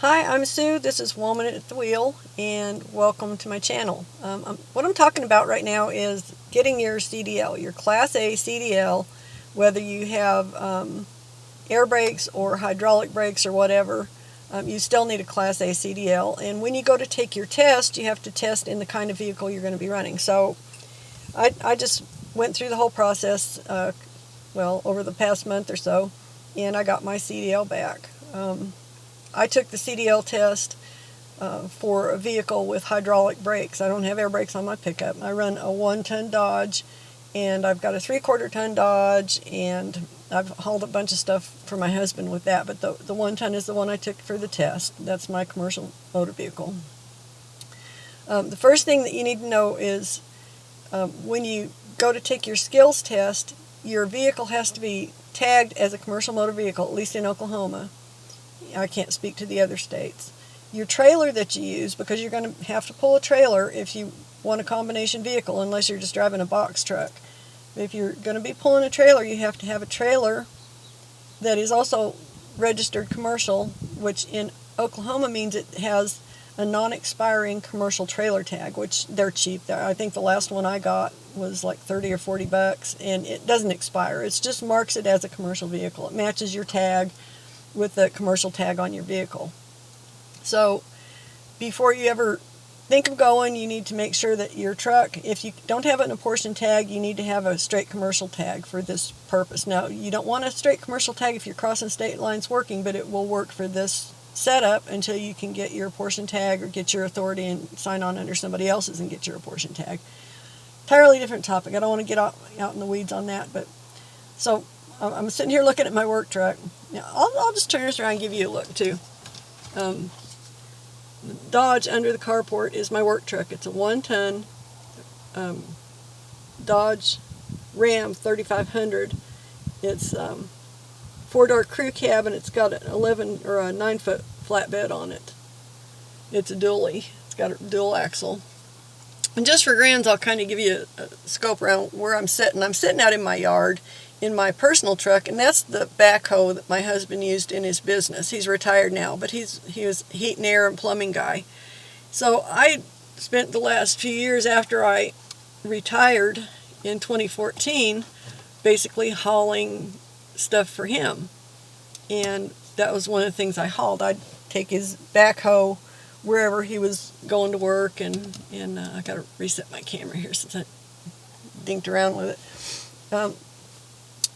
Hi, I'm Sue. This is Woman at the Wheel, and welcome to my channel. What I'm talking about right now is getting your CDL, your Class A CDL, whether you have air brakes or hydraulic brakes or whatever. You still need a Class A CDL, and when you go to take your test, you have to test in the kind of vehicle you're going to be running. So I just went through the whole process, over the past month or so, and I got my CDL back. I took the CDL test for a vehicle with hydraulic brakes. I don't have air brakes on my pickup. I run a 1-ton Dodge, and I've got a 3/4-ton Dodge, and I've hauled a bunch of stuff for my husband with that, but the 1-ton is the one I took for the test. That's my commercial motor vehicle. The first thing that you need to know is when you go to take your skills test, your vehicle has to be tagged as a commercial motor vehicle, at least in Oklahoma. I can't speak to the other states. Your trailer that you use, because you're going to have to pull a trailer if you want a combination vehicle, unless you're just driving a box truck. If you're going to be pulling a trailer, you have to have a trailer that is also registered commercial, which in Oklahoma means it has a non-expiring commercial trailer tag, which they're cheap. I think the last one I got was like 30 or 40 bucks, and it doesn't expire. It just marks it as a commercial vehicle. It matches your tag with the commercial tag on your vehicle. So before you ever think of going, you need to make sure that your truck, if you don't have an apportioned tag, you need to have a straight commercial tag for this purpose. Now, you don't want a straight commercial tag if you're crossing state lines working, but it will work for this setup until you can get your apportioned tag or get your authority and sign on under somebody else's and get your apportioned tag. Entirely different topic. I don't want to get out in the weeds on that, but so I'm sitting here looking at my work truck. Now, I'll just turn this around and give you a look too. The Dodge under the carport is my work truck. It's a 1-ton Dodge Ram 3500. It's 4-door crew cab, and it's got an 11 or a 9-foot flatbed on it. It's a dually. It's got a dual axle. And just for grins, I'll kind of give you a scope around where I'm sitting. I'm sitting out in my yard in my personal truck, and that's the backhoe that my husband used in his business. He's retired now, but he was heat and air and plumbing guy. So I spent the last few years after I retired in 2014 basically hauling stuff for him. And that was one of the things I hauled. I'd take his backhoe wherever he was going to work, and I got to reset my camera here since I dinked around with it.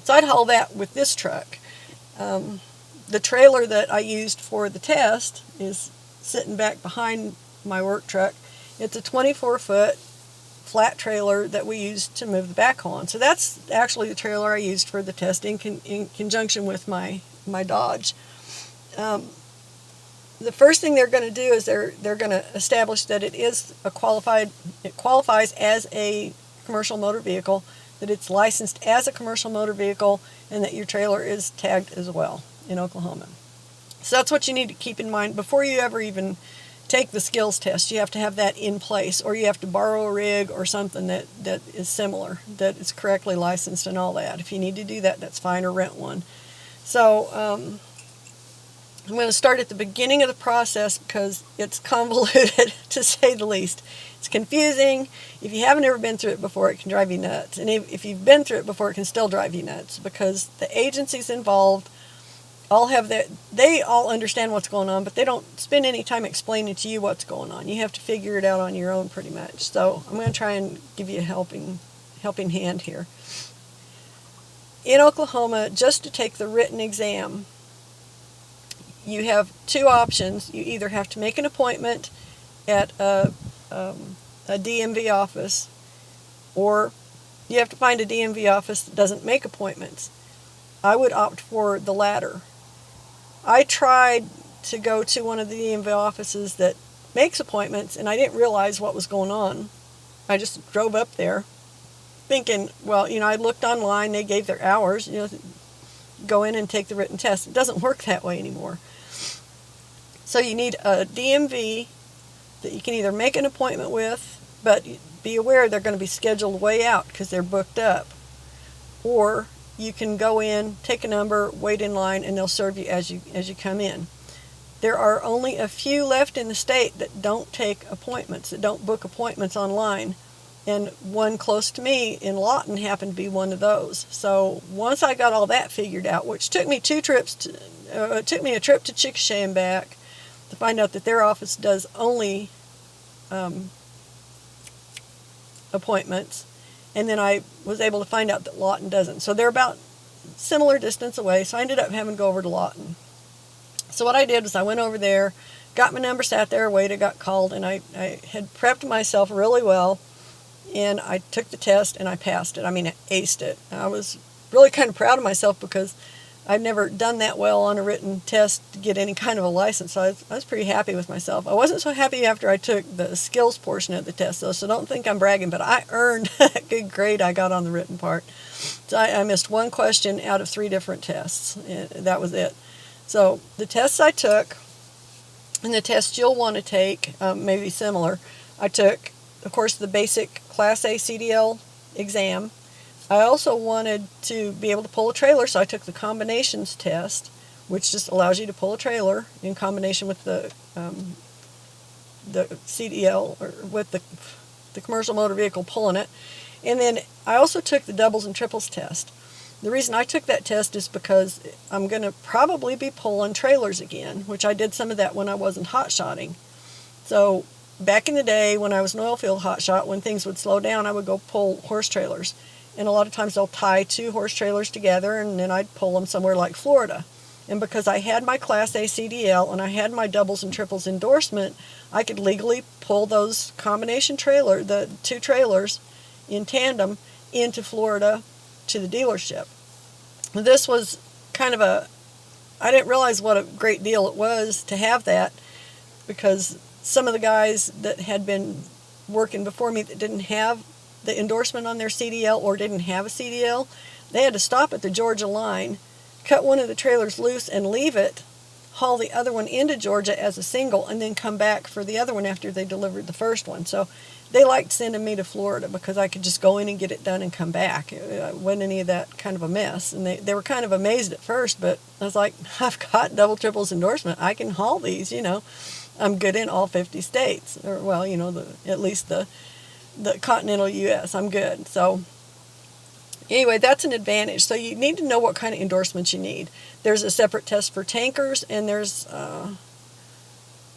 So I'd haul that with this truck. The trailer that I used for the test is sitting back behind my work truck. It's a 24-foot flat trailer that we used to move the backhoe on. So that's actually the trailer I used for the test in conjunction with my Dodge. The first thing they're going to do is they're going to establish that it qualifies as a commercial motor vehicle, that it's licensed as a commercial motor vehicle, and that your trailer is tagged as well in Oklahoma. So that's what you need to keep in mind before you ever even take the skills test. You have to have that in place, or you have to borrow a rig or something that is similar, that is correctly licensed and all that. If you need to do that, that's fine, or rent one. So I'm going to start at the beginning of the process because it's convoluted, to say the least. It's confusing. If you haven't ever been through it before, it can drive you nuts. And if you've been through it before, it can still drive you nuts, because the agencies involved they all understand what's going on, but they don't spend any time explaining to you what's going on. You have to figure it out on your own pretty much. So I'm going to try and give you a helping hand here. In Oklahoma, just to take the written exam, you have two options. You either have to make an appointment at a DMV office, or you have to find a DMV office that doesn't make appointments. I would opt for the latter. I tried to go to one of the DMV offices that makes appointments, and I didn't realize what was going on. I just drove up there thinking, I looked online, they gave their hours, go in and take the written test. It doesn't work that way anymore. So you need a DMV that you can either make an appointment with, but be aware they're going to be scheduled way out because they're booked up. Or you can go in, take a number, wait in line, and they'll serve you as you come in. There are only a few left in the state that don't take appointments, that don't book appointments online. And one close to me in Lawton happened to be one of those. So once I got all that figured out, which took me a trip to Chickasha and back to find out that their office does only appointments, and then I was able to find out that Lawton doesn't. So they're about similar distance away, so I ended up having to go over to Lawton. So what I did was I went over there, got my number, sat there, waited, got called, and I had prepped myself really well, and I took the test and I passed it. I mean, I aced it. I was really kind of proud of myself because I've never done that well on a written test to get any kind of a license, so I was pretty happy with myself. I wasn't so happy after I took the skills portion of the test, though, so don't think I'm bragging, but I earned a good grade I got on the written part. So I missed one question out of 3 different tests, and that was it. So the tests I took, and the tests you'll want to take, may be similar. I took, of course, the basic Class A CDL exam. I also wanted to be able to pull a trailer, so I took the combinations test, which just allows you to pull a trailer in combination with the CDL, or with the commercial motor vehicle pulling it. And then I also took the doubles and triples test. The reason I took that test is because I'm going to probably be pulling trailers again, which I did some of that when I wasn't hotshotting. So back in the day when I was an oil field hotshot, when things would slow down, I would go pull horse trailers. And a lot of times they'll tie 2 horse trailers together, and then I'd pull them somewhere like Florida. And because I had my Class A CDL and I had my doubles and triples endorsement, I could legally pull those combination the 2 trailers in tandem into Florida to the dealership. This was kind of I didn't realize what a great deal it was to have that, because some of the guys that had been working before me that didn't have the endorsement on their CDL or didn't have a CDL, they had to stop at the Georgia line, cut one of the trailers loose and leave it, haul the other one into Georgia as a single, and then come back for the other one after they delivered the first one. So they liked sending me to Florida because I could just go in and get it done and come back. It wasn't any of that kind of a mess. And they were kind of amazed at first, but I was like, I've got double triples endorsement. I can haul these, I'm good in all 50 states. Or, well, at least the continental U.S. I'm good. So anyway, that's an advantage. So you need to know what kind of endorsements you need. There's a separate test for tankers, and there's a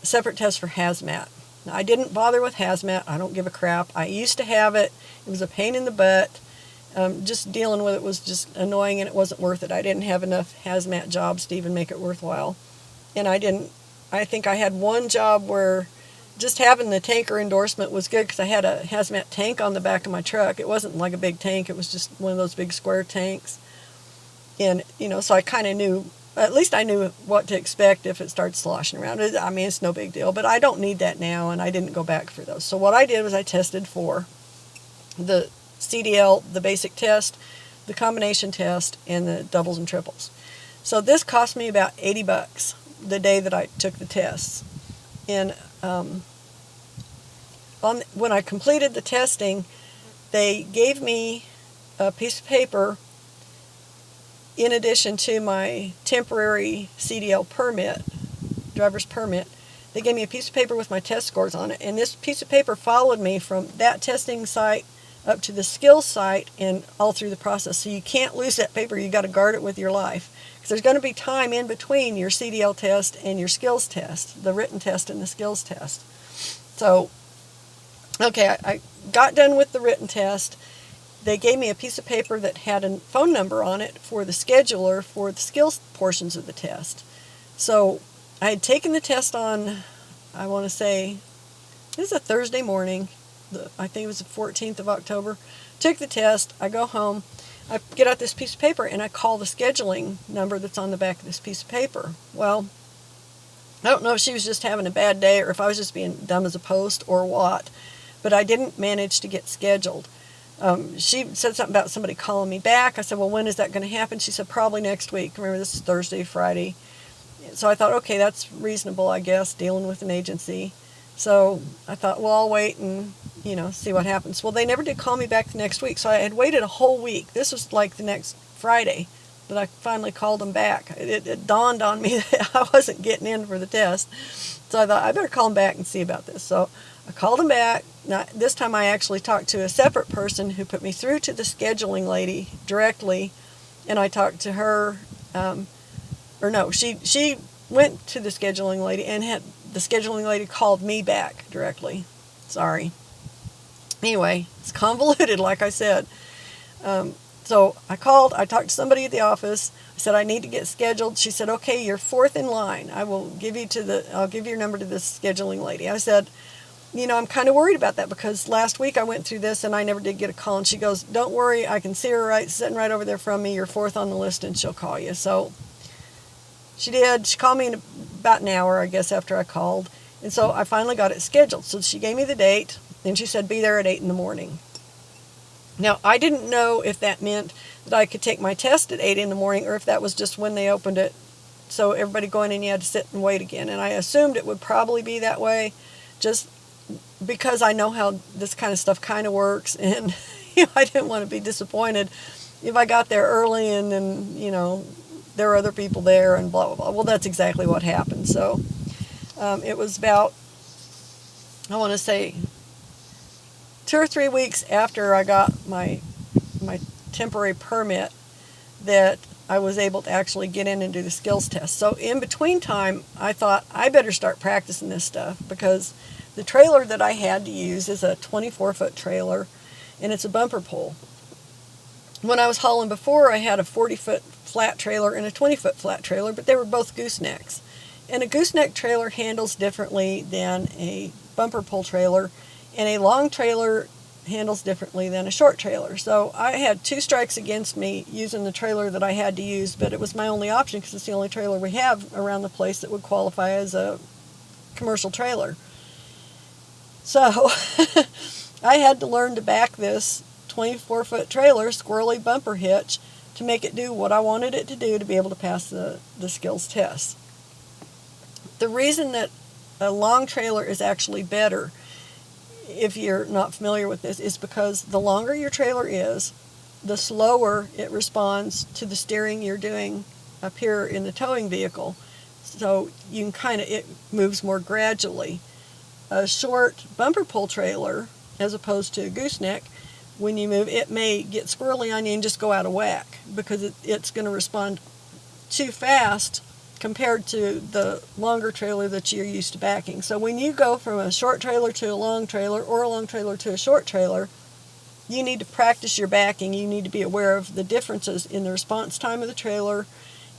separate test for hazmat. Now, I didn't bother with hazmat. I don't give a crap. I used to have it. It was a pain in the butt. Just dealing with it was just annoying, and it wasn't worth it. I didn't have enough hazmat jobs to even make it worthwhile. And I think I had one job where just having the tanker endorsement was good because I had a hazmat tank on the back of my truck. It wasn't like a big tank. It was just one of those big square tanks. And, so I kind of knew, at least I knew what to expect if it started sloshing around. I mean, it's no big deal, but I don't need that now, and I didn't go back for those. So what I did was I tested for the CDL, the basic test, the combination test, and the doubles and triples. So this cost me about $80 the day that I took the tests. And when I completed the testing, they gave me a piece of paper in addition to my temporary CDL permit, driver's permit. They gave me a piece of paper with my test scores on it, and this piece of paper followed me from that testing site up to the skills site and all through the process. So you can't lose that paper. You got to guard it with your life, because there's going to be time in between your CDL test and your skills test, the written test and the skills test. So, okay, I got done with the written test. They gave me a piece of paper that had a phone number on it for the scheduler for the skills portions of the test. So I had taken the test on, I want to say, it was a Thursday morning. I think it was the 14th of October. Took the test. I go home. I get out this piece of paper and I call the scheduling number that's on the back of this piece of paper. Well, I don't know if she was just having a bad day or if I was just being dumb as a post or what, but I didn't manage to get scheduled. She said something about somebody calling me back. I said, well, when is that going to happen? She said, probably next week. Remember, this is Thursday, Friday. So I thought, okay, that's reasonable, I guess, dealing with an agency. So I thought, well, I'll wait and, see what happens. Well, they never did call me back the next week, so I had waited a whole week. This was like the next Friday but I finally called them back. It dawned on me that I wasn't getting in for the test. So I thought, I better call them back and see about this. So I called them back. Now, this time I actually talked to a separate person who put me through to the scheduling lady directly, and I talked to her, or no, she went to the scheduling lady, and the scheduling lady called me back directly. Sorry. Anyway, it's convoluted, like I said. So I called, I talked to somebody at the office. I said, I need to get scheduled. She said, okay, you're fourth in line. I'll give you your number to this scheduling lady. I said, I'm kind of worried about that because last week I went through this and I never did get a call. And she goes, don't worry, I can see her sitting right over there from me. You're fourth on the list and she'll call you. So she did. She called me in about an hour, I guess, after I called. And so I finally got it scheduled. So she gave me the date and she said, be there at 8 in the morning. Now, I didn't know if that meant that I could take my test at 8 in the morning or if that was just when they opened it. So everybody going in, you had to sit and wait again. And I assumed it would probably be that way just because I know how this kind of stuff kind of works. And I didn't want to be disappointed if I got there early and then, there were other people there and blah, blah, blah. Well, that's exactly what happened. So it was about, I want to say, 2 or 3 weeks after I got my temporary permit that I was able to actually get in and do the skills test. So in between time, I thought I better start practicing this stuff because the trailer that I had to use is a 24-foot trailer, and it's a bumper pull. When I was hauling before, I had a 40-foot flat trailer and a 20-foot flat trailer, but they were both goosenecks. And a gooseneck trailer handles differently than a bumper pull trailer, and a long trailer handles differently than a short trailer. So I had 2 strikes against me using the trailer that I had to use, but it was my only option because it's the only trailer we have around the place that would qualify as a commercial trailer. So I had to learn to back this 24-foot trailer squirrely bumper hitch to make it do what I wanted it to do to be able to pass the skills test. The reason that a long trailer is actually better, if you're not familiar with this, is because the longer your trailer is, the slower it responds to the steering you're doing up here in the towing vehicle. So you can it moves more gradually. A short bumper pull trailer, as opposed to a gooseneck, when you move, it may get squirrely on you and just go out of whack because it's going to respond too fast compared to the longer trailer that you're used to backing. So when you go from a short trailer to a long trailer or a long trailer to a short trailer, you need to practice your backing. You need to be aware of the differences in the response time of the trailer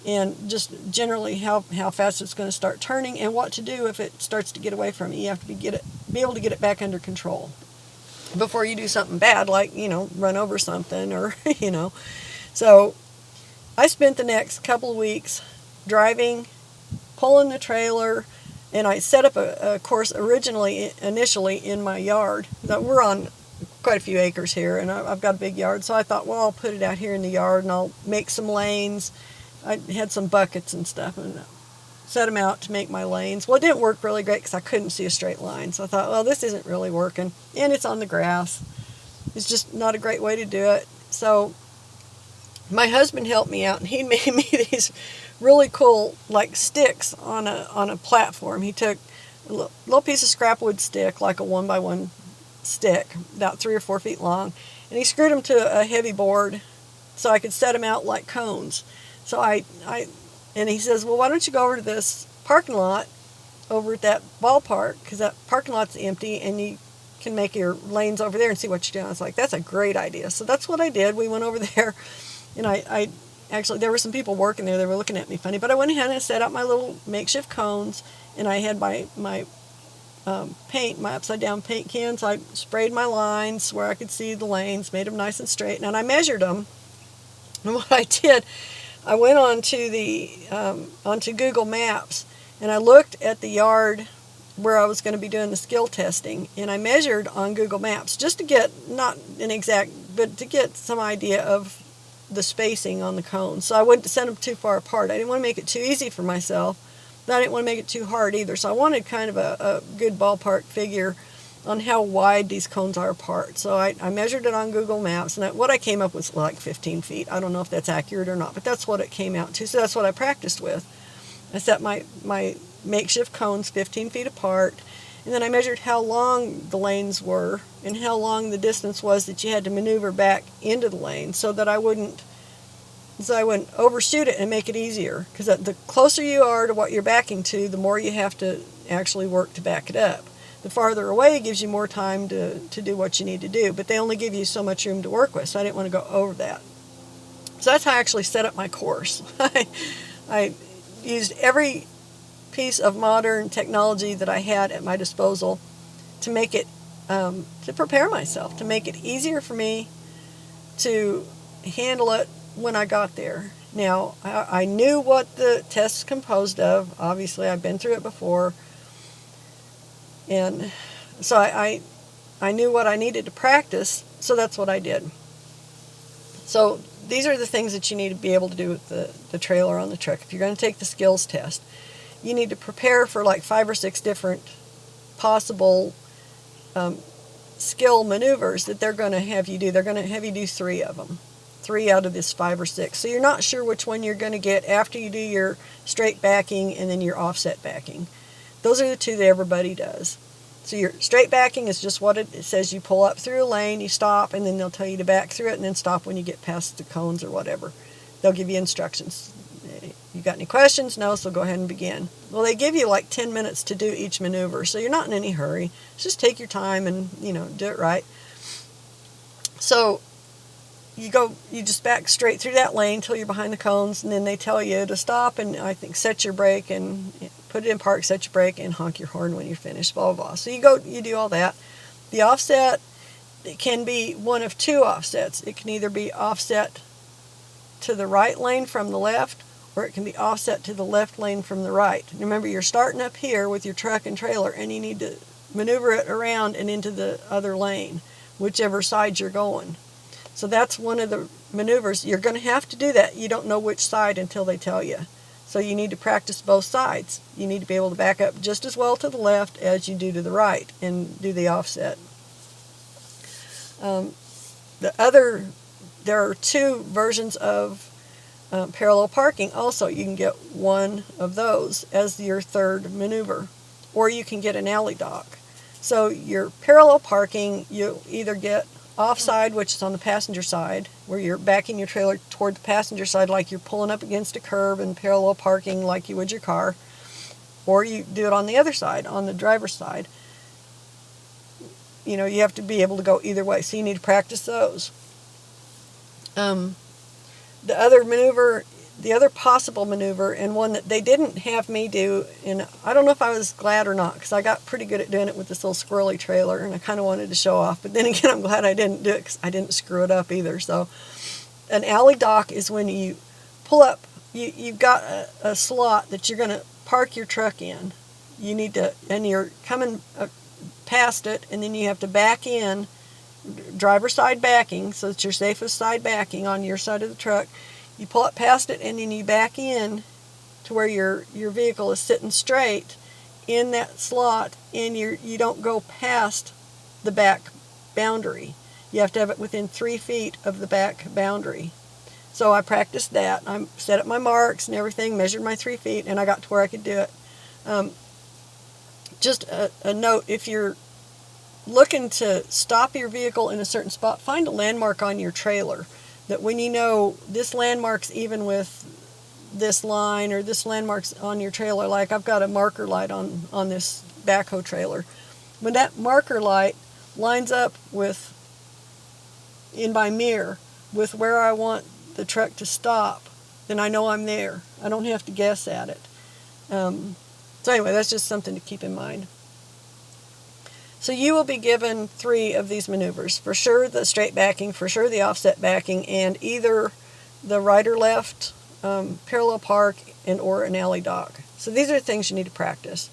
and just generally how fast it's going to start turning and what to do if it starts to get away from you. You have to be able to get it back under control before you do something bad like, run over something or, So I spent the next couple of weeks driving, pulling the trailer, and I set up a course initially in my yard. We're on quite a few acres here, and I've got a big yard, so I thought, well, I'll put it out here in the yard, and I'll make some lanes. I had some buckets and stuff, and set them out to make my lanes. Well, it didn't work really great because I couldn't see a straight line, so I thought, well, this isn't really working, and it's on the grass. It's just not a great way to do it. So my husband helped me out, and he made me these really cool sticks on a platform. He took a little piece of scrap wood stick, like a 1x1 stick, about 3 or 4 feet long, and he screwed them to a heavy board so I could set them out like cones. So and he says, well, why don't you go over to this parking lot over at that ballpark, because that parking lot's empty and you can make your lanes over there and see what you're doing. I was like, that's a great idea. So that's what I did. We went over there, and I actually, there were some people working there. They were looking at me funny, but I went ahead and set up my little makeshift cones, and I had my paint, my upside down paint can, so I sprayed my lines where I could see the lanes, made them nice and straight, and I measured them. And what I did, I went onto Google Maps, and I looked at the yard where I was going to be doing the skill testing, and I measured on Google Maps just to get, not an exact, but to get some idea of the spacing on the cones. So I wouldn't set them too far apart. I didn't want to make it too easy for myself, but I didn't want to make it too hard either. So I wanted kind of a good ballpark figure on how wide these cones are apart. So I measured it on Google Maps, and what I came up with was like 15 feet. I don't know if that's accurate or not, but that's what it came out to. So that's what I practiced with. I set my makeshift cones 15 feet apart, and then I measured how long the lanes were and how long the distance was that you had to maneuver back into the lane so that I wouldn't overshoot it and make it easier. Because the closer you are to what you're backing to, the more you have to actually work to back it up. The farther away gives you more time to do what you need to do, but they only give you so much room to work with, so I didn't want to go over that. So that's how I actually set up my course. I used every piece of modern technology that I had at my disposal to make it, to prepare myself, to make it easier for me to handle it when I got there. Now, I knew what the test's composed of. Obviously, I've been through it before. And so I knew what I needed to practice, so that's what I did. So these are the things that you need to be able to do with the trailer on the truck. If you're going to take the skills test, you need to prepare for like 5 or 6 different possible skill maneuvers that they're going to have you do. They're going to have you do 3 of them. 3 out of this 5 or 6. So you're not sure which one you're going to get after you do your straight backing and then your offset backing. Those are the 2 that everybody does. So your straight backing is just what it says. You pull up through a lane, you stop, and then they'll tell you to back through it and then stop when you get past the cones or whatever. They'll give you instructions. You got any questions? No, so go ahead and begin. Well, they give you like 10 minutes to do each maneuver, so you're not in any hurry. Just take your time and, do it right. So you just back straight through that lane till you're behind the cones, and then they tell you to stop and I think set your brake and put it in park, set your brake, and honk your horn when you're finished, blah, blah, blah. So you do all that. The offset, it can be one of 2 offsets. It can either be offset to the right lane from the left, or it can be offset to the left lane from the right. Remember, you're starting up here with your truck and trailer, and you need to maneuver it around and into the other lane, whichever side you're going. So that's one of the maneuvers. You're going to have to do that. You don't know which side until they tell you. So you need to practice both sides. You need to be able to back up just as well to the left as you do to the right and do the offset. There are 2 versions of parallel parking. Also, you can get one of those as your 3rd maneuver, or you can get an alley dock. So your parallel parking, you'll either get offside, which is on the passenger side, where you're backing your trailer toward the passenger side like you're pulling up against a curb and parallel parking like you would your car, or you do it on the other side, on the driver's side. You have to be able to go either way, so you need to practice those. The other possible maneuver, and one that they didn't have me do, and I don't know if I was glad or not, because I got pretty good at doing it with this little squirrely trailer, and I kind of wanted to show off, but then again, I'm glad I didn't do it, because I didn't screw it up either. So an alley dock is when you pull up, you've got a slot that you're going to park your truck in. And you're coming past it, and then you have to back in, driver's side backing, so it's your safest side backing on your side of the truck. You pull it past it, and then you back in to where your vehicle is sitting straight in that slot, and you don't go past the back boundary. You have to have it within 3 feet of the back boundary. So I practiced that. I set up my marks and everything, measured my 3 feet, and I got to where I could do it. Just a note, if you're looking to stop your vehicle in a certain spot, find a landmark on your trailer that when you know this landmark's even with this line, or this landmark's on your trailer, like I've got a marker light on this backhoe trailer. When that marker light lines up in my mirror with where I want the truck to stop, then I know I'm there. I don't have to guess at it. So anyway, that's just something to keep in mind. So you will be given 3 of these maneuvers. For sure the straight backing, for sure the offset backing, and either the right or left parallel park or an alley dock. So these are the things you need to practice.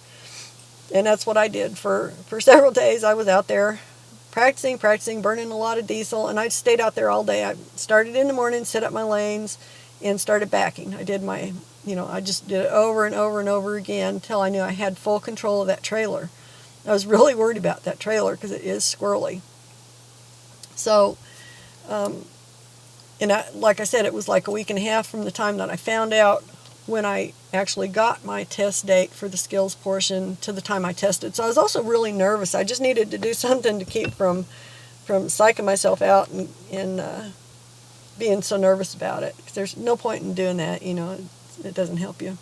And that's what I did. For several days I was out there practicing, burning a lot of diesel, and I stayed out there all day. I started in the morning, set up my lanes, and started backing. I did I just did it over and over and over again until I knew I had full control of that trailer. I was really worried about that trailer because it is squirrely. So, like I said, it was like a week and a half from the time that I found out when I actually got my test date for the skills portion to the time I tested. So I was also really nervous. I just needed to do something to keep from psyching myself out and being so nervous about it. 'Cause there's no point in doing that, it doesn't help you.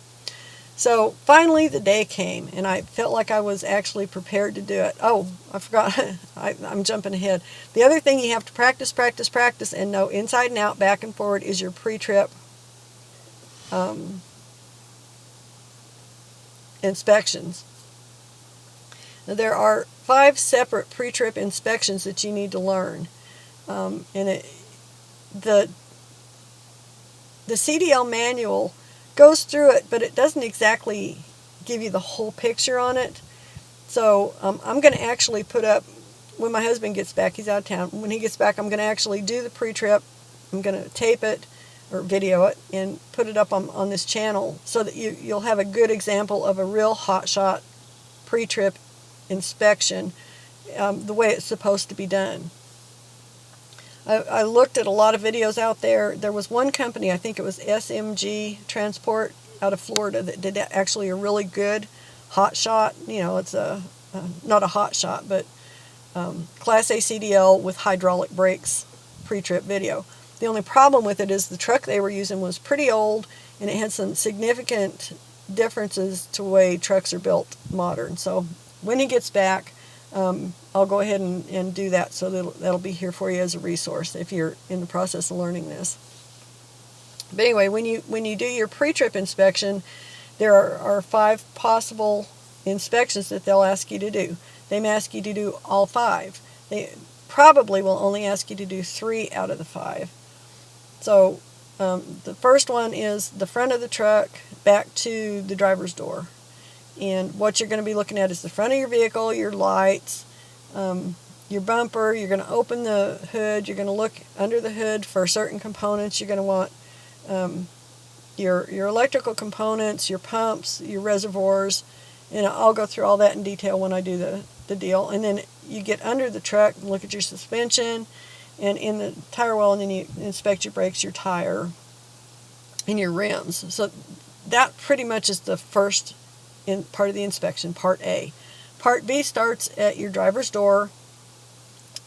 So finally the day came, and I felt like I was actually prepared to do it. Oh, I forgot. I'm jumping ahead. The other thing you have to practice, practice, practice, and know inside and out, back and forward, is your pre-trip inspections. Now, there are 5 separate pre-trip inspections that you need to learn. And the CDL manual goes through it, but it doesn't exactly give you the whole picture on it. So I'm going to actually put up, when my husband gets back, he's out of town, when he gets back, I'm going to actually do the pre-trip. I'm going to tape it or video it and put it up on this channel so that you'll have a good example of a real hotshot pre-trip inspection, the way it's supposed to be done. I looked at a lot of videos out there. There was one company, I think it was SMG Transport out of Florida, that did actually a really good hot shot. It's not a hot shot, but Class A CDL with hydraulic brakes pre-trip video. The only problem with it is the truck they were using was pretty old, and it had some significant differences to the way trucks are built modern. So when he gets back, I'll go ahead and do that, so that'll be here for you as a resource if you're in the process of learning this. But anyway, when you do your pre-trip inspection, there are 5 possible inspections that they'll ask you to do. They may ask you to do all 5. They probably will only ask you to do 3 out of the 5. So the first one is the front of the truck back to the driver's door. And what you're going to be looking at is the front of your vehicle, your lights, your bumper. You're going to open the hood. You're going to look under the hood for certain components. You're going to want your electrical components, your pumps, your reservoirs. And I'll go through all that in detail when I do the deal. And then you get under the truck and look at your suspension and in the tire well, and then you inspect your brakes, your tire, and your rims. So that pretty much is the first part of the inspection, Part A. Part B starts at your driver's door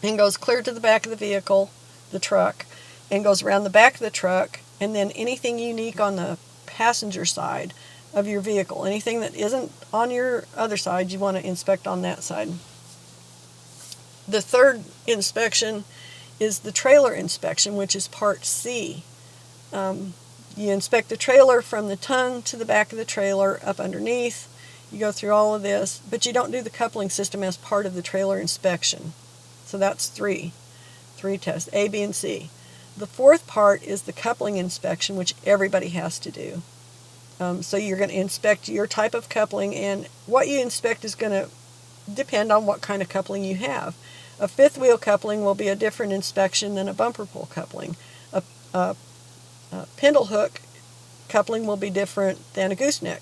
and goes clear to the back of the vehicle, the truck, and goes around the back of the truck, and then anything unique on the passenger side of your vehicle, anything that isn't on your other side, you want to inspect on that side. The third inspection is the trailer inspection, which is Part C. You inspect the trailer from the tongue to the back of the trailer up underneath. You go through all of this, but you don't do the coupling system as part of the trailer inspection. So that's 3 tests, A, B, and C. The fourth part is the coupling inspection, which everybody has to do. So you're going to inspect your type of coupling, and what you inspect is going to depend on what kind of coupling you have. A fifth wheel coupling will be a different inspection than a bumper pull coupling. A spindle hook coupling will be different than a gooseneck.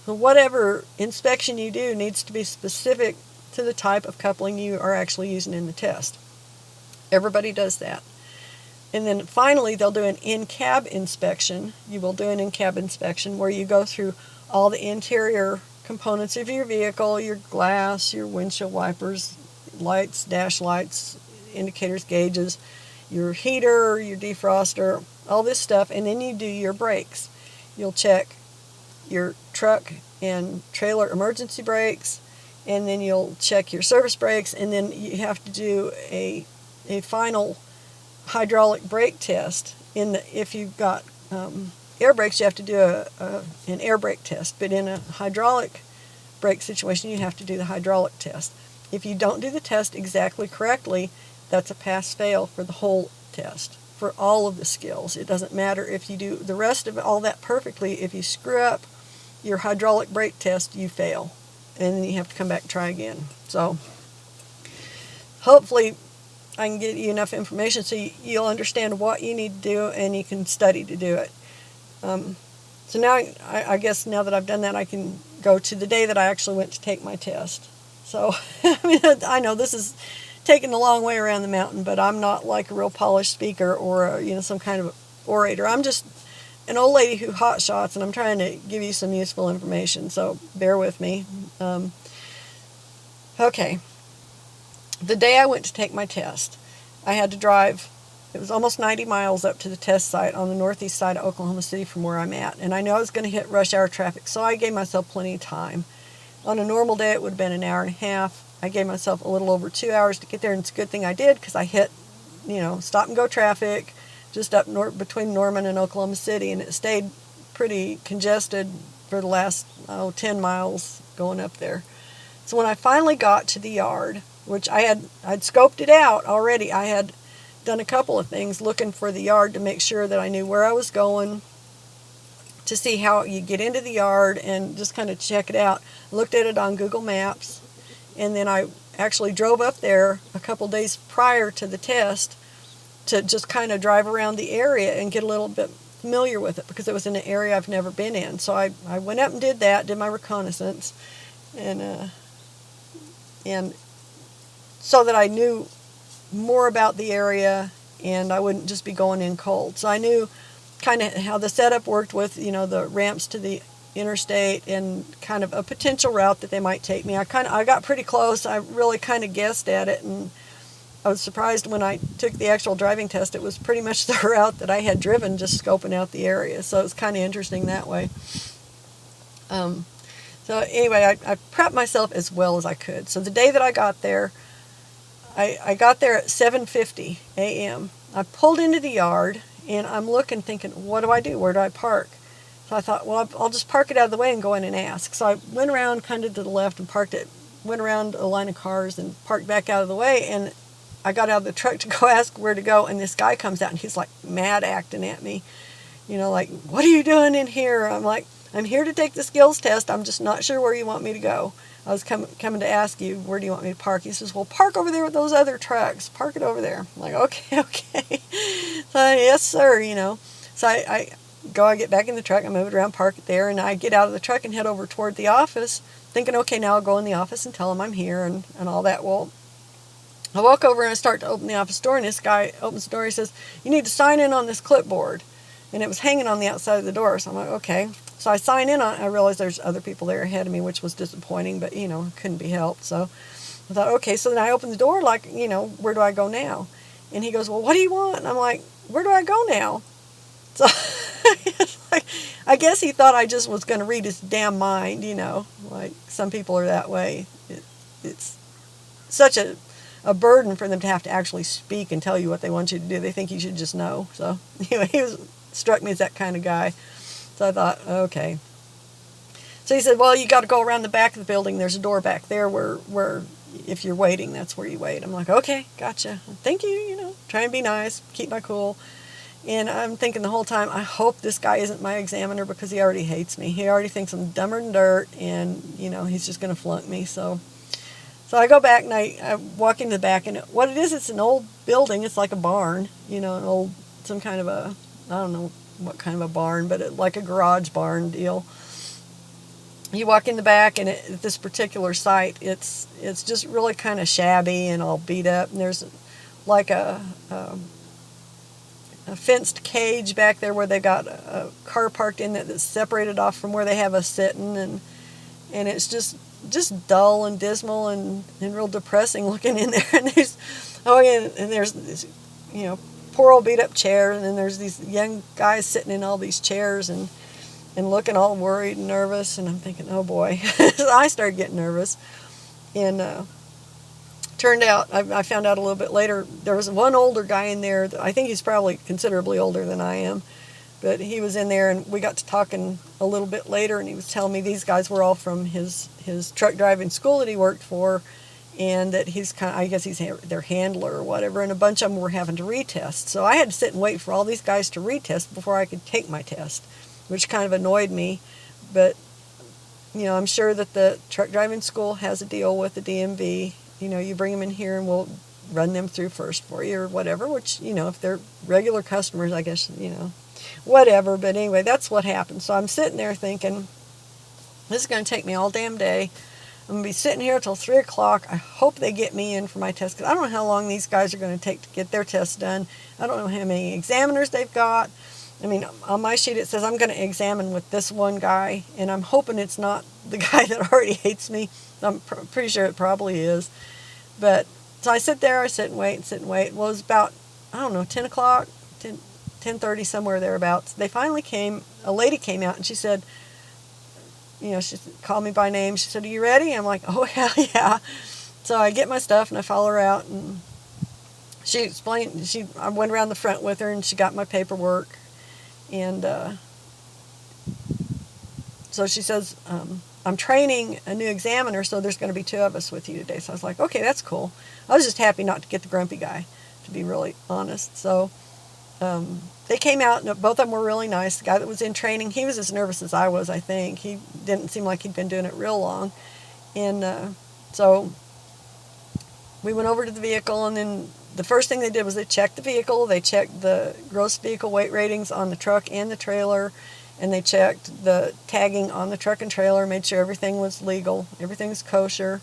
So whatever inspection you do needs to be specific to the type of coupling you are actually using in the test. Everybody does that. And then finally, they'll do an in-cab inspection. You will do an in-cab inspection where you go through all the interior components of your vehicle, your glass, your windshield wipers, lights, dash lights, indicators, gauges, your heater, your defroster, all this stuff, and then you do your brakes. You'll check your truck and trailer emergency brakes, and then you'll check your service brakes, and then you have to do a final hydraulic brake test. If you've got air brakes, you have to do an air brake test, but in a hydraulic brake situation, you have to do the hydraulic test. If you don't do the test exactly correctly, that's a pass-fail for the whole test, for all of the skills. It doesn't matter if you do the rest of all that perfectly. If you screw up your hydraulic brake test, you fail, and then you have to come back and try again. So hopefully I can get you enough information so you'll understand what you need to do, and you can study to do it. So now, I guess now that I've done that, I can go to the day that I actually went to take my test. So, I mean, I know this is taking a long way around the mountain, but I'm not like a real polished speaker or some kind of orator. I'm just an old lady who hot shots, and I'm trying to give you some useful information. So bear with me. Okay, the day I went to take my test, I had to drive. It was almost 90 miles up to the test site on the northeast side of Oklahoma City from where I'm at, and I knew I was going to hit rush hour traffic, so I gave myself plenty of time. On a normal day, it would have been an hour and a half. I gave myself a little over 2 hours to get there, and it's a good thing I did because I hit, stop and go traffic just up between Norman and Oklahoma City, and it stayed pretty congested for the last 10 miles going up there. So when I finally got to the yard, which I'd scoped it out already, I had done a couple of things looking for the yard to make sure that I knew where I was going, to see how you get into the yard and just kind of check it out. Looked at it on Google Maps, and then I actually drove up there a couple days prior to the test to just kind of drive around the area and get a little bit familiar with it because it was in an area I've never been in. So I went up and did that, did my reconnaissance, and so that I knew more about the area and I wouldn't just be going in cold. So I knew kind of how the setup worked with, the ramps to the interstate and kind of a potential route that they might take me. I got pretty close. I really kind of guessed at it, and I was surprised when I took the actual driving test. It was pretty much the route that I had driven, just scoping out the area. So it was kind of interesting that way. So anyway, I prepped myself as well as I could. So the day that I got there, I got there at 7:50 a.m. I pulled into the yard, and I'm looking, thinking, what do I do? Where do I park? So I thought, well, I'll just park it out of the way and go in and ask. So I went around kind of to the left and parked it, went around a line of cars and parked back out of the way, and I got out of the truck to go ask where to go, and this guy comes out, and he's like mad acting at me. Like, what are you doing in here? I'm like, I'm here to take the skills test. I'm just not sure where you want me to go. I was coming to ask you, where do you want me to park? He says, well, park over there with those other trucks. Park it over there. I'm like, okay. So, yes, sir, So I get back in the truck, I move it around, park it there, and I get out of the truck and head over toward the office, thinking, okay, now I'll go in the office and tell them I'm here and all that. Well, I walk over and I start to open the office door, and this guy opens the door. He says, you need to sign in on this clipboard. And it was hanging on the outside of the door. So I'm like, okay. So I sign in on it. I realized there's other people there ahead of me, which was disappointing, but, couldn't be helped. So I thought, okay. So then I opened the door like, where do I go now? And he goes, well, what do you want? And I'm like, where do I go now? So like, I guess he thought I just was going to read his damn mind, like some people are that way. It's such a burden for them to have to actually speak and tell you what they want you to do. They think you should just know. So anyway, struck me as that kind of guy. So I thought, okay. So he said, well, you got to go around the back of the building. There's a door back there where if you're waiting, that's where you wait. I'm like, okay, gotcha. Thank you, trying to be nice, keep my cool. And I'm thinking the whole time, I hope this guy isn't my examiner because he already hates me. He already thinks I'm dumber than dirt, and, he's just going to flunk me. So I go back and I walk into the back, and what it is, it's an old building. It's like a barn, some kind of I don't know what kind of a barn, but like a garage barn deal. You walk in the back, and at this particular site, it's just really kind of shabby and all beat up. And there's like a fenced cage back there where they got a car parked in that's separated off from where they have us sitting, and it's just dull and dismal and real depressing looking in there. And there's this, poor old beat up chair, and then there's these young guys sitting in all these chairs and looking all worried and nervous, and I'm thinking, oh boy. So I started getting nervous, and turned out, I found out a little bit later, there was one older guy in there. I think he's probably considerably older than I am, but he was in there, and we got to talking a little bit later, and he was telling me these guys were all from his truck driving school that he worked for, and that he's I guess he's their handler or whatever, and a bunch of them were having to retest. So I had to sit and wait for all these guys to retest before I could take my test, which kind of annoyed me. But, I'm sure that the truck driving school has a deal with the DMV. You bring them in here and we'll run them through first for you or whatever, which, if they're regular customers, I guess, whatever. But anyway, that's what happened. So I'm sitting there thinking, this is going to take me all damn day. I'm going to be sitting here until 3 o'clock. I hope they get me in for my test, because I don't know how long these guys are going to take to get their tests done. I don't know how many examiners they've got. I mean, on my sheet it says I'm going to examine with this one guy, and I'm hoping it's not the guy that already hates me. I'm pretty sure it probably is. But, so I sit there, I sit and wait and sit and wait. Well, it was about, I don't know, 10 o'clock, 10:30, somewhere thereabouts. They finally came, a lady came out, and she said, she called me by name. She said, "Are you ready?" I'm like, "Oh, hell yeah." So I get my stuff and I follow her out, and she explained, I went around the front with her, and she got my paperwork. And so she says, "I'm training a new examiner, so there's going to be 2 of us with you today." So I was like, "Okay, that's cool." I was just happy not to get the grumpy guy, to be really honest. So they came out, and both of them were really nice. The guy that was in training, he was as nervous as I was, I think. He didn't seem like he'd been doing it real long. And so we went over to the vehicle, and then the first thing they did was they checked the vehicle. They checked the gross vehicle weight ratings on the truck and the trailer, and they checked the tagging on the truck and trailer, made sure everything was legal, everything's kosher.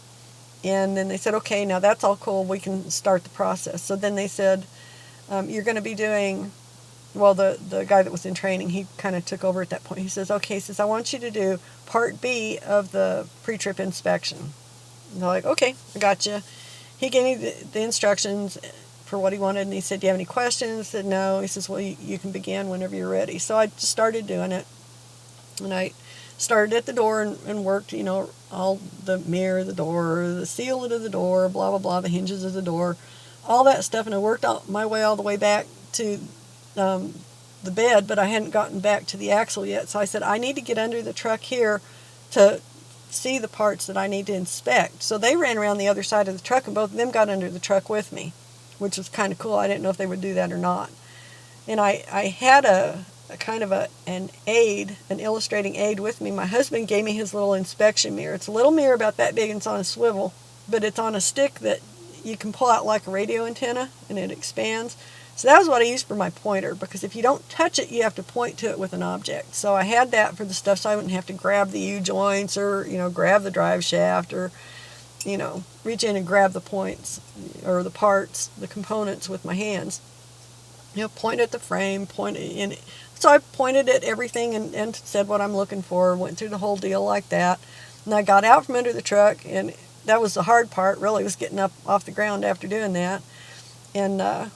And then they said, "Okay, now that's all cool, we can start the process." So then they said, "You're going to be doing," well, the guy that was in training, he kind of took over at that point. He says, "Okay," he says, "I want you to do Part B of the pre-trip inspection." And they're like, "Okay, I got you." He gave me the instructions for what he wanted, and he said, "Do you have any questions?" I said, "No." He says, "Well, you can begin whenever you're ready." So I just started doing it, and I started at the door and worked, all the mirror, the door, the seal of the door, blah, blah, blah, the hinges of the door, all that stuff, and I worked out my way all the way back to the bed, but I hadn't gotten back to the axle yet. So I said, "I need to get under the truck here to see the parts that I need to inspect." So they ran around the other side of the truck, and both of them got under the truck with me, which was kind of cool. I didn't know if they would do that or not. And I had a kind of an aid, an illustrating aid with me. My husband gave me his little inspection mirror. It's a little mirror about that big, and it's on a swivel, but it's on a stick that you can pull out like a radio antenna, and it expands. So that was what I used for my pointer, because if you don't touch it, you have to point to it with an object. So I had that for the stuff, so I wouldn't have to grab the U-joints or, grab the drive shaft, or, reach in and grab the points or the parts, the components with my hands. Point at the frame, point in. So I pointed at everything and said what I'm looking for, went through the whole deal like that. And I got out from under the truck, and that was the hard part, really, was getting up off the ground after doing that. And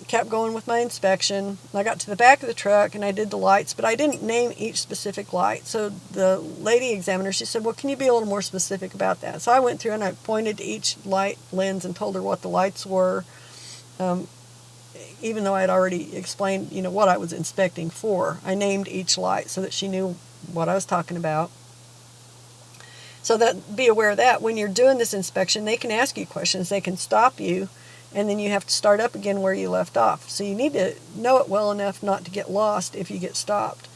kept going with my inspection. I got to the back of the truck, and I did the lights, but I didn't name each specific light. So the lady examiner, she said, "Well, can you be a little more specific about that?" So I went through and I pointed to each light lens and told her what the lights were, even though I had already explained, what I was inspecting for. I named each light so that she knew what I was talking about. So be aware of that. When you're doing this inspection, they can ask you questions. They can stop you, and then you have to start up again where you left off. So you need to know it well enough not to get lost if you get stopped.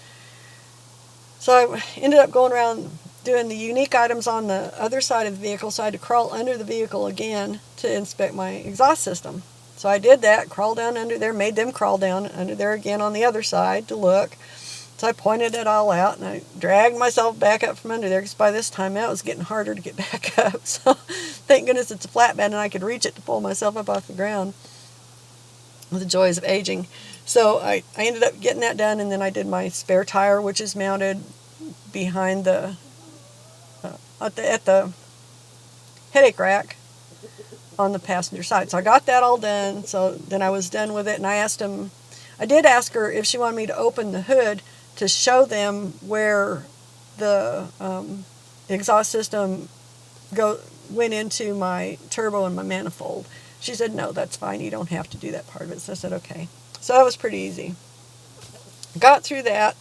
So I ended up going around doing the unique items on the other side of the vehicle, so I had to crawl under the vehicle again to inspect my exhaust system. So I did that, crawled down under there, made them crawl down under there again on the other side to look. So I pointed it all out, and I dragged myself back up from under there, because by this time it was getting harder to get back up. So thank goodness it's a flatbed, and I could reach it to pull myself up off the ground. The joys of aging. So I ended up getting that done, and then I did my spare tire, which is mounted behind the at the headache rack on the passenger side. So I got that all done. So then I was done with it, and I did ask her if she wanted me to open the hood to show them where the exhaust system went into my turbo and my manifold. She said, "No, that's fine. You don't have to do that part of it." So I said, "Okay." So that was pretty easy. Got through that.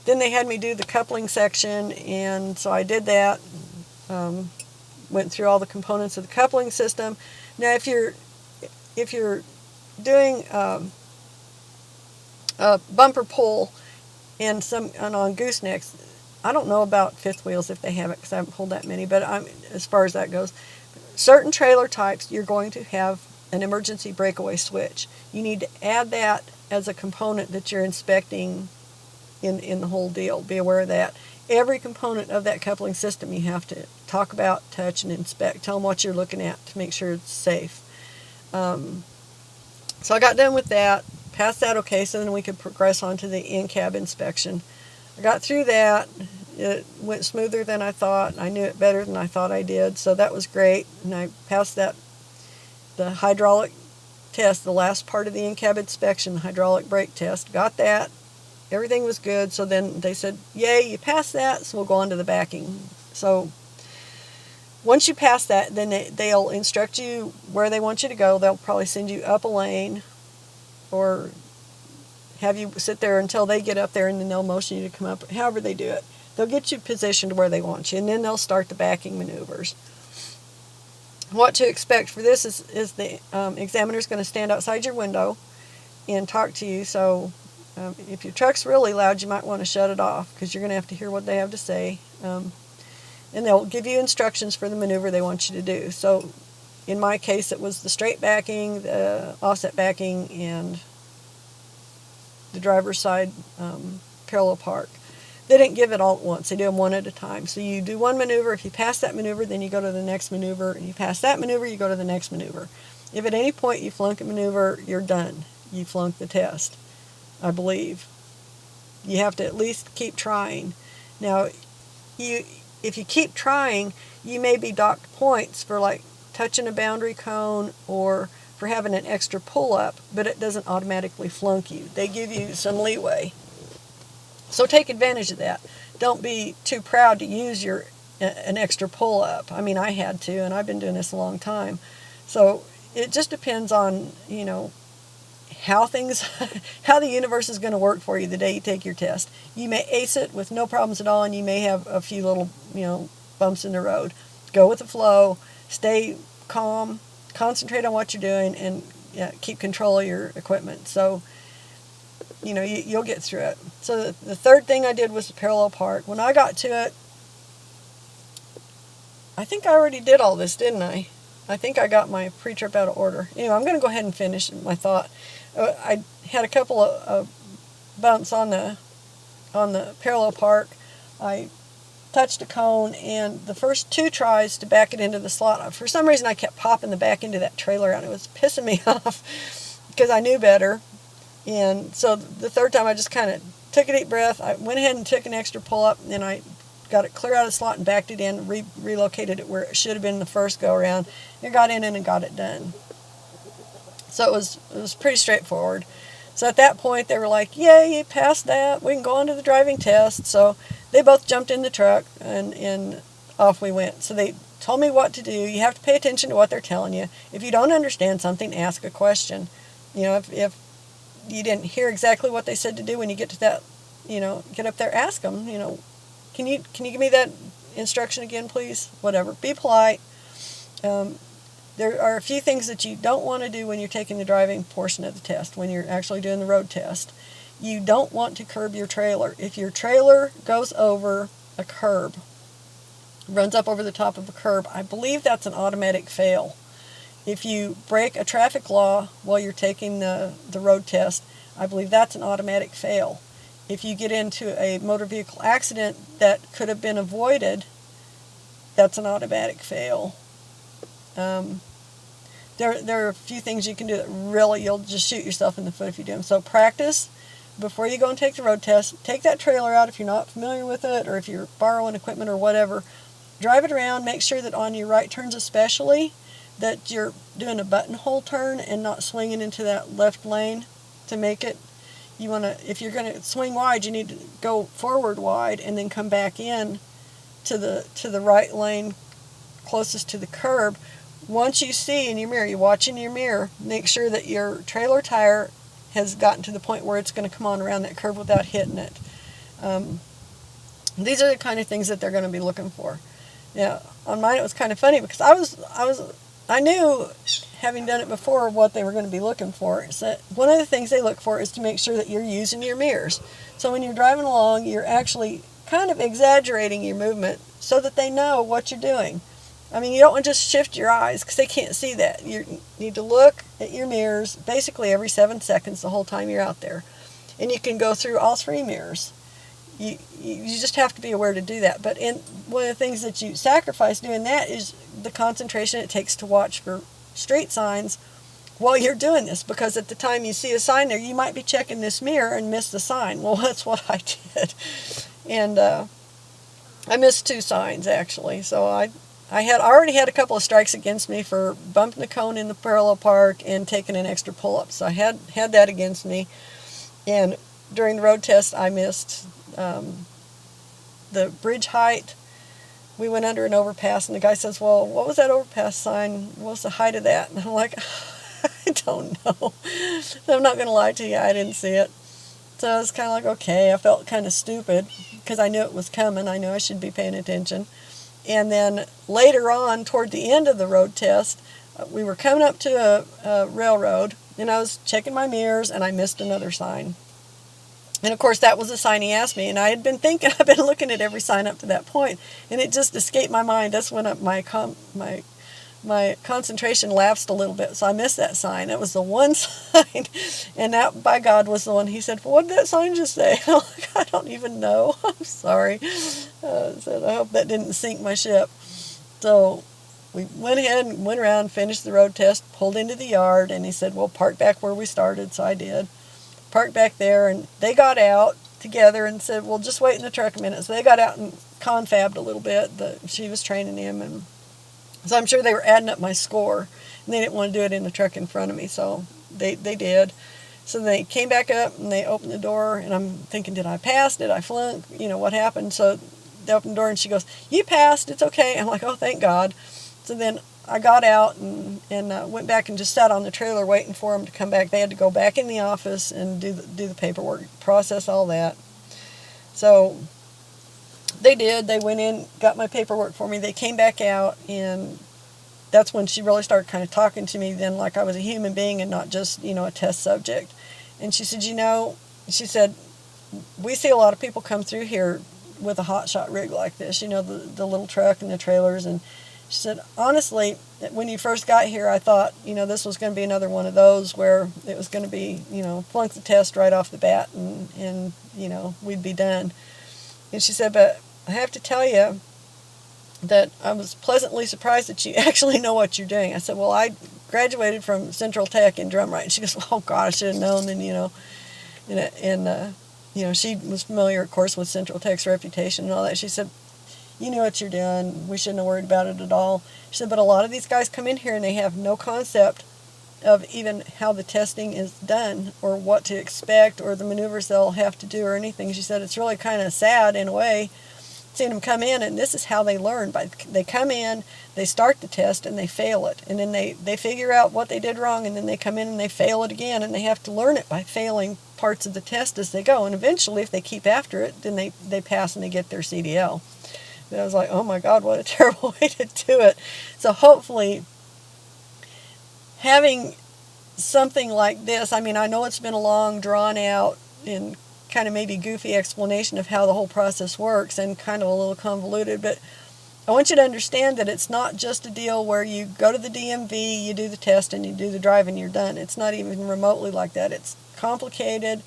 Then they had me do the coupling section, and so I did that. Went through all the components of the coupling system. Now, if you're doing a bumper pull and on goosenecks, I don't know about fifth wheels if they have it, because I haven't pulled that many, but as far as that goes, certain trailer types, you're going to have an emergency breakaway switch. You need to add that as a component that you're inspecting in the whole deal. Be aware of that. every component of that coupling system you have to talk about, touch, and inspect. Tell them what you're looking at to make sure it's safe. So I got done with that, passed that okay, so then we could progress on to the in-cab inspection. I got through that. It went smoother than I thought. I knew it better than I thought I did, so that was great. And I passed the hydraulic test, the last part of the in-cab inspection, the hydraulic brake test. Got that. Everything was good. So then they said, yay, you passed that, so we'll go on to the backing. So once you pass that, then they'll instruct you where they want you to go. They'll probably send you up a lane or have you sit there until they get up there, and then they'll motion you to come up. However they do it, they'll get you positioned where they want you, and then they'll start the backing maneuvers. What to expect for this is the examiner is going to stand outside your window and talk to you. So if your truck's really loud, you might want to shut it off because you're going to have to hear what they have to say. And they'll give you instructions for the maneuver they want you to do. So in my case, it was the straight backing, the offset backing, and the driver's side parallel park. They didn't give it all at once. They do them one at a time. So you do one maneuver. If you pass that maneuver, then you go to the next maneuver. And you pass that maneuver, you go to the next maneuver. If at any point you flunk a maneuver, you're done. You flunked the test, I believe. You have to at least keep trying. Now, if you keep trying, you may be docked points for like touching a boundary cone or for having an extra pull-up, but it doesn't automatically flunk you. They give you some leeway. So take advantage of that. Don't be too proud to use an extra pull-up. I mean, I had to, and I've been doing this a long time. So it just depends on, how the universe is going to work for you the day you take your test. You may ace it with no problems at all, and you may have a few little, bumps in the road. Go with the flow, stay calm, concentrate on what you're doing, and keep control of your equipment. So, you'll get through it. So the third thing I did was the parallel park. When I got to it, I think I already did all this, didn't I? I think I got my pre-trip out of order. Anyway, I'm going to go ahead and finish my thought. I had a couple of bumps on the parallel park. I touched a cone, and the first two tries to back it into the slot, for some reason I kept popping the back into that trailer out. It was pissing me off because I knew better. And so the third time I just kind of took a deep breath. I went ahead and took an extra pull-up, and then I got it clear out of the slot and backed it in, relocated it where it should have been the first go-around. And got in and got it done. So it was pretty straightforward. So at that point, they were like, yay, you passed that. We can go on to the driving test. So they both jumped in the truck, and off we went. So they told me what to do. You have to pay attention to what they're telling you. If you don't understand something, ask a question. If you didn't hear exactly what they said to do when you get to that, get up there, ask them, can you give me that instruction again, please? Whatever. Be polite. There are a few things that you don't want to do when you're taking the driving portion of the test, when you're actually doing the road test. You don't want to curb your trailer. If your trailer goes over a curb, runs up over the top of a curb, I believe that's an automatic fail. If you break a traffic law while you're taking the road test, I believe that's an automatic fail. If you get into a motor vehicle accident that could have been avoided, that's an automatic fail. There are a few things you can do that really, you'll just shoot yourself in the foot if you do them. So practice before you go and take the road test. Take that trailer out if you're not familiar with it, or if you're borrowing equipment or whatever. Drive it around. Make sure that on your right turns especially, that you're doing a buttonhole turn and not swinging into that left lane to make it. If you're going to swing wide, you need to go forward wide and then come back in to the right lane closest to the curb. Once you see in your mirror, you watch in your mirror, make sure that your trailer tire has gotten to the point where it's going to come on around that curve without hitting it. These are the kind of things that they're going to be looking for. Now, on mine it was kind of funny because I knew, having done it before, what they were going to be looking for. So one of the things they look for is to make sure that you're using your mirrors. So when you're driving along, you're actually kind of exaggerating your movement so that they know what you're doing. I mean, you don't want to just shift your eyes because they can't see that. You need to look at your mirrors basically every 7 seconds the whole time you're out there. And you can go through all three mirrors. you just have to be aware to do that. But one of the things that you sacrifice doing that is the concentration it takes to watch for street signs while you're doing this, because at the time you see a sign there, you might be checking this mirror and miss the sign. Well, that's what I did. And I missed 2 signs, actually. So I already had a couple of strikes against me for bumping the cone in the parallel park and taking an extra pull-up. So I had that against me. And during the road test, I missed the bridge height. We went under an overpass, and the guy says, well, what was that overpass sign? What was the height of that? And I'm like, I don't know. So I'm not going to lie to you, I didn't see it. So I was kind of like, okay, I felt kind of stupid because I knew it was coming. I knew I should be paying attention. And then later on, toward the end of the road test, we were coming up to a railroad, and I was checking my mirrors, and I missed another sign. And of course, that was the sign he asked me, and I had been thinking, I've been looking at every sign up to that point, and it just escaped my mind. That's when my concentration lapsed a little bit, so I missed that sign. It was the one sign, and that, by God, was the one. He said, well, what did that sign just say? I'm like, I don't even know. I'm sorry. So I hope that didn't sink my ship. So we went ahead and went around, finished the road test, pulled into the yard, and he said, well, park back where we started, so I did. Parked back there, and they got out together and said, well, just wait in the truck a minute. So they got out and confabbed a little bit. She was training him, and so I'm sure they were adding up my score, and they didn't want to do it in the truck in front of me, so they did. So they came back up, and they opened the door, and I'm thinking, did I pass? Did I flunk? What happened? So they opened the door, and she goes, you passed. It's okay. I'm like, oh, thank God. So then I got out and went back and just sat on the trailer waiting for them to come back. They had to go back in the office and do the paperwork, process all that. So they did. They went in, got my paperwork for me. They came back out, and that's when she really started kind of talking to me then like I was a human being and not just, a test subject. And she said, she said, we see a lot of people come through here with a hotshot rig like this, the little truck and the trailers. And she said, honestly, when you first got here, I thought, this was going to be another one of those where it was going to be, flunk the test right off the bat and we'd be done. And she said, but I have to tell you that I was pleasantly surprised that you actually know what you're doing. I said, well, I graduated from Central Tech in drum right. And she goes, oh, God, I should have known. Then, she was familiar, of course, with Central Tech's reputation and all that. She said, you knew what you're doing. We shouldn't have worried about it at all. She said, but a lot of these guys come in here and they have no concept of even how the testing is done or what to expect or the maneuvers they'll have to do or anything. She said, it's really kind of sad in a way seeing them come in, and this is how they learn. They come in, they start the test, and they fail it. And then they figure out what they did wrong, and then they come in and they fail it again, and they have to learn it by failing parts of the test as they go. And eventually, if they keep after it, then they pass and they get their CDL. But I was like, oh my God, what a terrible way to do it. So hopefully, having something like this, I mean, I know it's been a long, drawn out, and kind of maybe goofy explanation of how the whole process works and kind of a little convoluted, but I want you to understand that it's not just a deal where you go to the DMV, you do the test, and you do the drive, and you're done. It's not even remotely like that. It's complicated,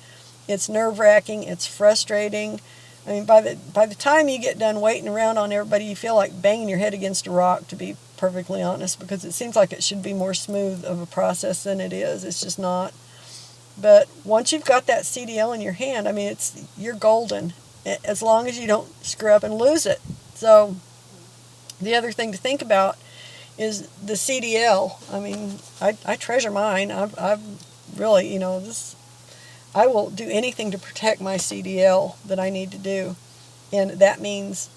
it's nerve-wracking, it's frustrating. I mean, by the time you get done waiting around on everybody, you feel like banging your head against a rock, to be perfectly honest, because it seems like it should be more smooth of a process than it is. It's just not. But once you've got that CDL in your hand, I mean, you're golden, as long as you don't screw up and lose it. So the other thing to think about is the CDL. I mean, I treasure mine. I've really, I will do anything to protect my CDL that I need to do. And that means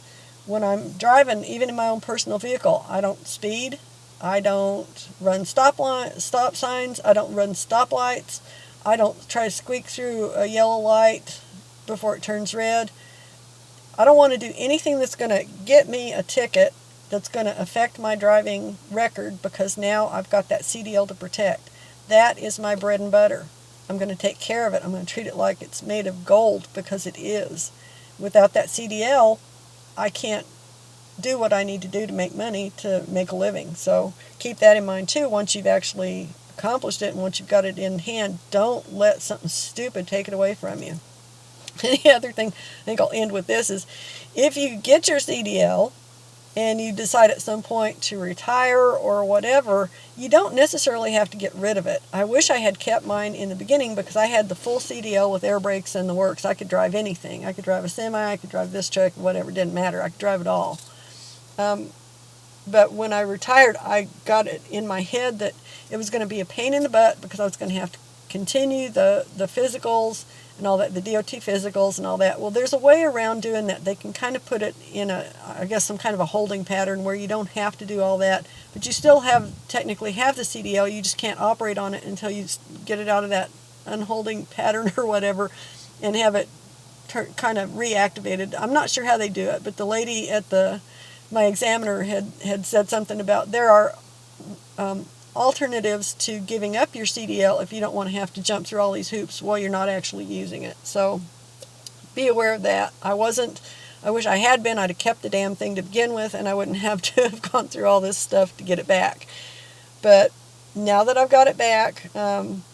when I'm driving, even in my own personal vehicle, I don't speed. I don't run stop signs. I don't run stoplights. I don't try to squeak through a yellow light before it turns red. I don't want to do anything that's going to get me a ticket that's going to affect my driving record, because now I've got that CDL to protect. That is my bread and butter. I'm going to take care of it. I'm going to treat it like it's made of gold, because it is. Without that CDL, I can't do what I need to do to make money to make a living. So keep that in mind too. Once you've actually accomplished it and once you've got it in hand, don't let something stupid take it away from you. The other thing I think I'll end with this is, if you get your CDL and you decide at some point to retire or whatever, you don't necessarily have to get rid of it. I wish I had kept mine in the beginning, because I had the full CDL with air brakes and the works. I could drive anything. I could drive a semi, I could drive this truck, whatever, it didn't matter. I could drive it all. But when I retired, I got it in my head that it was going to be a pain in the butt, because I was going to have to continue the physicals and all that, the DOT physicals and all that. Well, there's a way around doing that. They can kind of put it in I guess, some kind of a holding pattern where you don't have to do all that, but you still technically have the CDL. You just can't operate on it until you get it out of that unholding pattern or whatever, and have it kind of reactivated. I'm not sure how they do it, but the lady at my examiner had said something about there are alternatives to giving up your CDL if you don't want to have to jump through all these hoops while you're not actually using it. So be aware of that. I wish I had been. I'd have kept the damn thing to begin with, and I wouldn't have to have gone through all this stuff to get it back. But now that I've got it back, I'm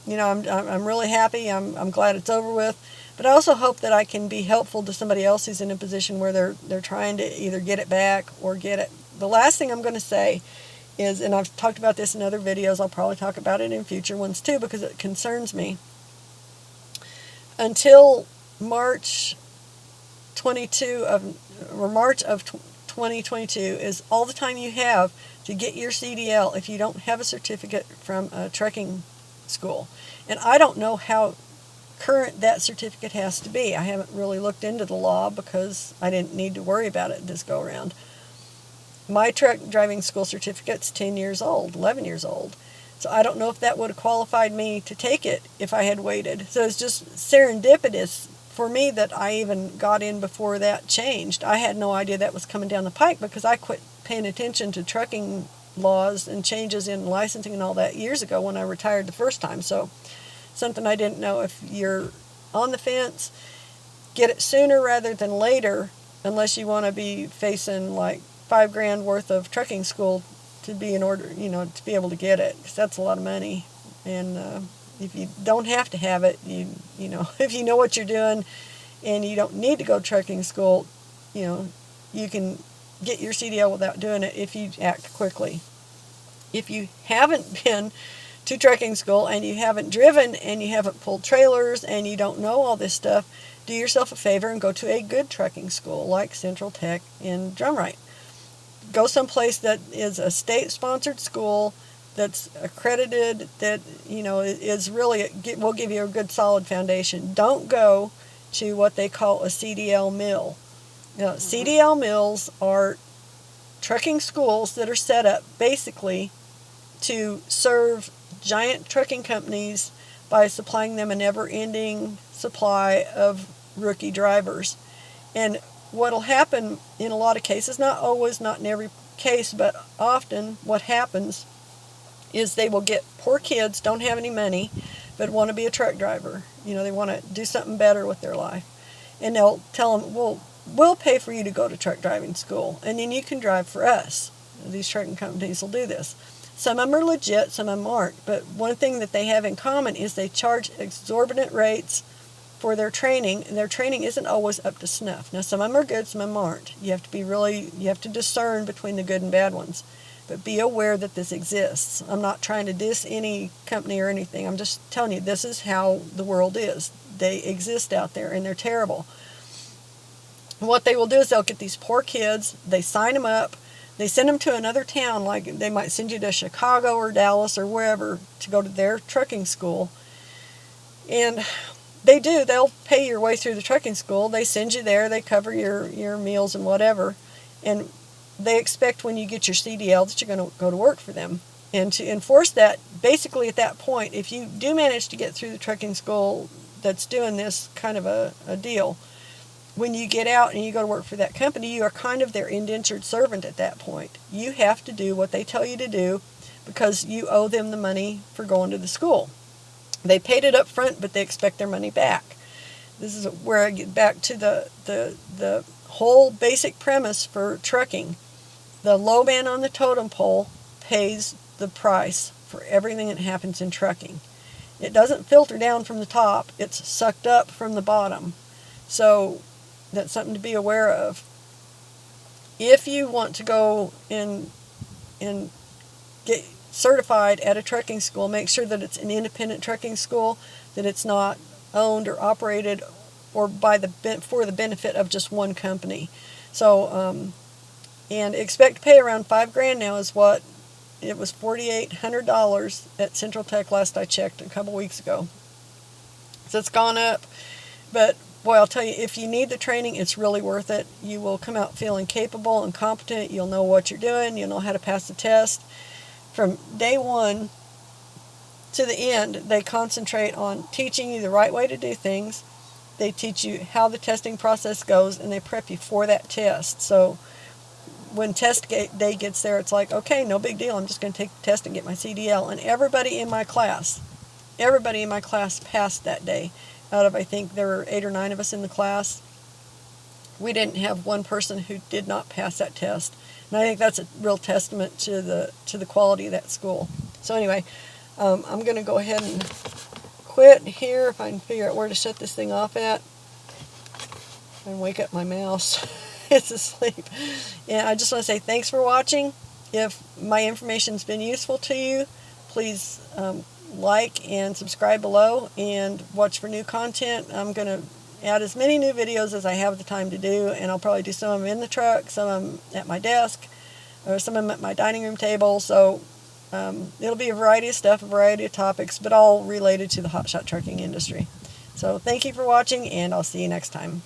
really happy. I'm glad it's over with. But I also hope that I can be helpful to somebody else who's in a position where they're trying to either get it back or get it. The last thing I'm going to say is, and I've talked about this in other videos, I'll probably talk about it in future ones too, because it concerns me. Until March of 2022 is all the time you have to get your CDL if you don't have a certificate from a trucking school. And I don't know how current that certificate has to be. I haven't really looked into the law, because I didn't need to worry about it this go around. My truck driving school certificate's 10 years old, 11 years old. So I don't know if that would have qualified me to take it if I had waited. So it's just serendipitous for me that I even got in before that changed. I had no idea that was coming down the pike, because I quit paying attention to trucking laws and changes in licensing and all that years ago when I retired the first time. So something I didn't know. If you're on the fence, get it sooner rather than later, unless you want to be facing like $5,000 worth of trucking school to be in order, to be able to get it, because that's a lot of money. And if you don't have to have it, if you know what you're doing and you don't need to go to trucking school, you can get your CDL without doing it if you act quickly. If you haven't been to trucking school and you haven't driven and you haven't pulled trailers and you don't know all this stuff, do yourself a favor and go to a good trucking school like Central Tech in Drumright. Go someplace that is a state-sponsored school that's accredited, that is really will give you a good solid foundation. Don't go to what they call a CDL mill. Now, CDL mills are trucking schools that are set up basically to serve giant trucking companies by supplying them a never-ending supply of rookie drivers. And what'll happen in a lot of cases, not always, not in every case, but often what happens is they will get poor kids, don't have any money, but want to be a truck driver. They want to do something better with their life. And they'll tell them, well, we'll pay for you to go to truck driving school, and then you can drive for us. These trucking companies will do this. Some of them are legit, some of them aren't. But one thing that they have in common is they charge exorbitant rates for their training, and their training isn't always up to snuff. Now, some of them are good, some of them aren't. You have to discern between the good and bad ones. But be aware that this exists. I'm not trying to diss any company or anything. I'm just telling you, this is how the world is. They exist out there, and they're terrible. And what they will do is they'll get these poor kids, they sign them up, they send them to another town, like they might send you to Chicago or Dallas or wherever to go to their trucking school. And they'll pay your way through the trucking school. They send you there, they cover your meals and whatever. And they expect when you get your CDL that you're going to go to work for them. And to enforce that, basically at that point, if you do manage to get through the trucking school that's doing this kind of a deal, when you get out and you go to work for that company, you are kind of their indentured servant at that point. You have to do what they tell you to do because you owe them the money for going to the school. They paid it up front, but they expect their money back. This is where I get back to the whole basic premise for trucking. The low man on the totem pole pays the price for everything that happens in trucking. It doesn't filter down from the top, it's sucked up from the bottom. So that's something to be aware of. If you want to go and get certified at a trucking school, make sure that it's an independent trucking school, that it's not owned or operated or for the benefit of just one company. So and expect to pay around $5,000 now is what it was, $4,800 at Central Tech last I checked a couple weeks ago. So it's gone up, but boy, I'll tell you, if you need the training, it's really worth it. You will come out feeling capable and competent. You'll know what you're doing. You'll know how to pass the test. From day one to the end, they concentrate on teaching you the right way to do things. They teach you how the testing process goes, and they prep you for that test. So when test day gets there, it's like, okay, no big deal. I'm just going to take the test and get my CDL. And everybody in my class passed that day. Out of, I think there were 8 or 9 of us in the class, we didn't have one person who did not pass that test. And I think that's a real testament to the quality of that school. So anyway, I'm going to go ahead and quit here if I can figure out where to shut this thing off at. And wake up my mouse. It's asleep. And I just want to say thanks for watching. If my information's been useful to you, please like and subscribe below and watch for new content. I'm going to add as many new videos as I have the time to do, and I'll probably do some of them in the truck, some of them at my desk, or some of them at my dining room table. So it'll be a variety of stuff, a variety of topics, but all related to the hotshot trucking industry. So thank you for watching, and I'll see you next time.